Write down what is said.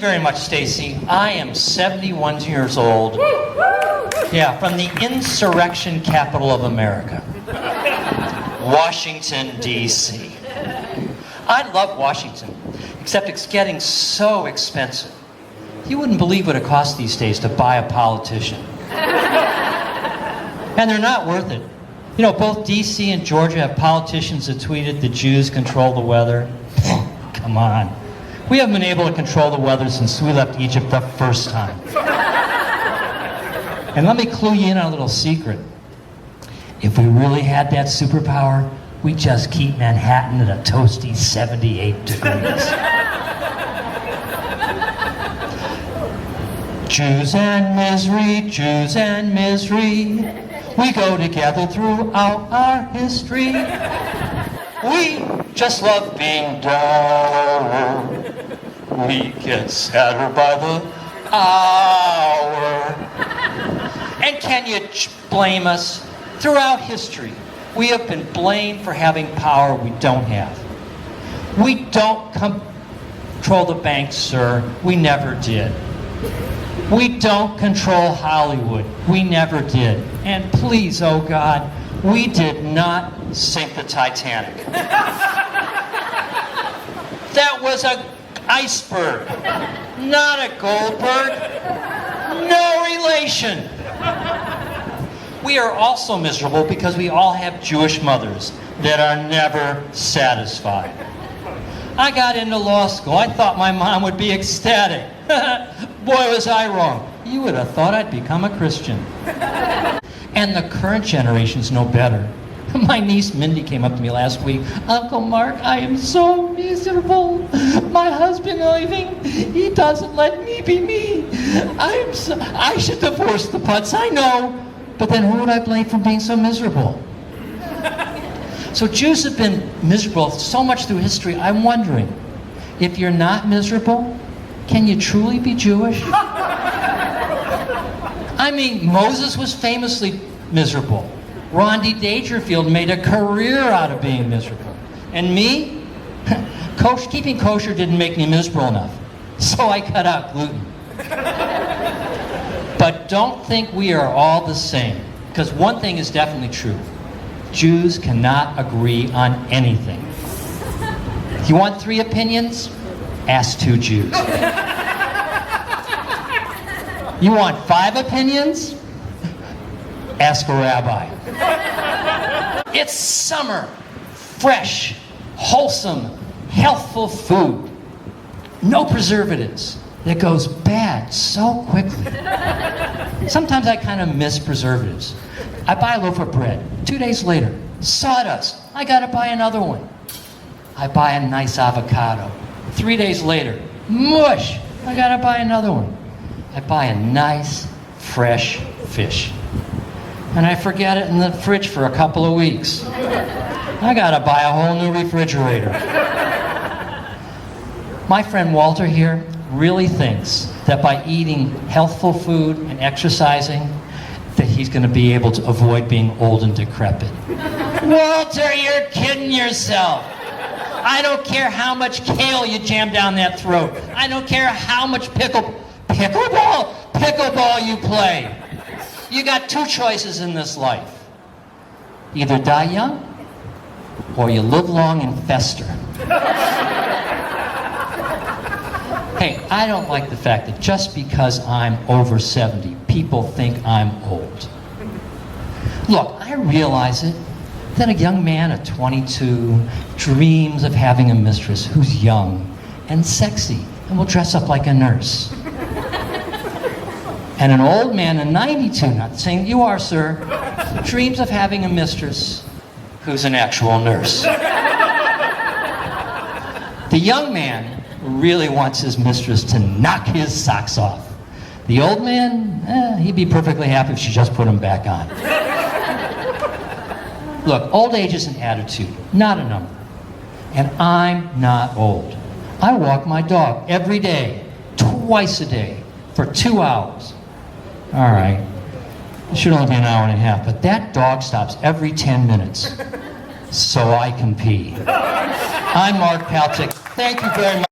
very much, Stacy. I am 71 years old. Yeah, from the insurrection capital of America, Washington, D.C. I love Washington, except it's getting so expensive. You wouldn't believe what it costs these days to buy a politician. And they're not worth it. You know, both D.C. and Georgia have politicians that tweeted the Jews control the weather. Come on. We haven't been able to control the weather since we left Egypt the first time. And let me clue you in on a little secret. If we really had that superpower, we'd just keep Manhattan at a toasty 78 degrees. Jews and misery, Jews and misery, we go together throughout our history. We just love being down. We get sadder by the hour. And can you blame us? Throughout history, we have been blamed for having power we don't have. We don't control the banks, sir. We never did. We don't control Hollywood. We never did. And please, oh God, we did not sink the Titanic. That was an iceberg, not a Goldberg. No relation. We are also miserable because we all have Jewish mothers that are never satisfied. I got into law school. I thought my mom would be ecstatic. Boy, was I wrong. You would have thought I'd become a Christian. And the current generation's no better. My niece Mindy came up to me last week. Uncle Mark, I am so miserable. My husband leaving, he doesn't let me be me. I should divorce the putz, I know. But then who would I blame for being so miserable? So Jews have been miserable so much through history. I'm wondering, if you're not miserable, can you truly be Jewish? I mean, Moses was famously miserable. Rodney Dangerfield made a career out of being miserable. And me? Keeping kosher didn't make me miserable enough. So I cut out gluten. But don't think we are all the same. Because one thing is definitely true. Jews cannot agree on anything. If you want 3 opinions? Ask 2 Jews. You want 5 opinions? Ask a rabbi. It's summer. Fresh, wholesome, healthful food. No preservatives. That goes bad so quickly. Sometimes I kind of miss preservatives. I buy a loaf of bread. 2 days later, sawdust. I gotta buy another one. I buy a nice avocado. 3 days later, mush. I gotta buy another one. I buy a nice, fresh fish. And I forget it in the fridge for a couple of weeks. I gotta buy a whole new refrigerator. My friend Walter here really thinks that by eating healthful food and exercising, that he's going to be able to avoid being old and decrepit. Walter, you're kidding yourself. I don't care how much kale you jam down that throat. I don't care how much pickleball you play. You got 2 choices in this life. Either die young, or you live long and fester. Hey, I don't like the fact that just because I'm over 70, people think I'm old. Look, I realize it, that a young man at 22 dreams of having a mistress who's young and sexy and will dress up like a nurse. And an old man at 92, not saying you are, sir, dreams of having a mistress who's an actual nurse. The young man really wants his mistress to knock his socks off. The old man, he'd be perfectly happy if she just put them back on. Look, old age is an attitude, not a number. And I'm not old. I walk my dog every day, twice a day, for 2 hours. All right, it should only be an hour and a half, but that dog stops every 10 minutes so I can pee. I'm Mark Palchik. Thank you very much.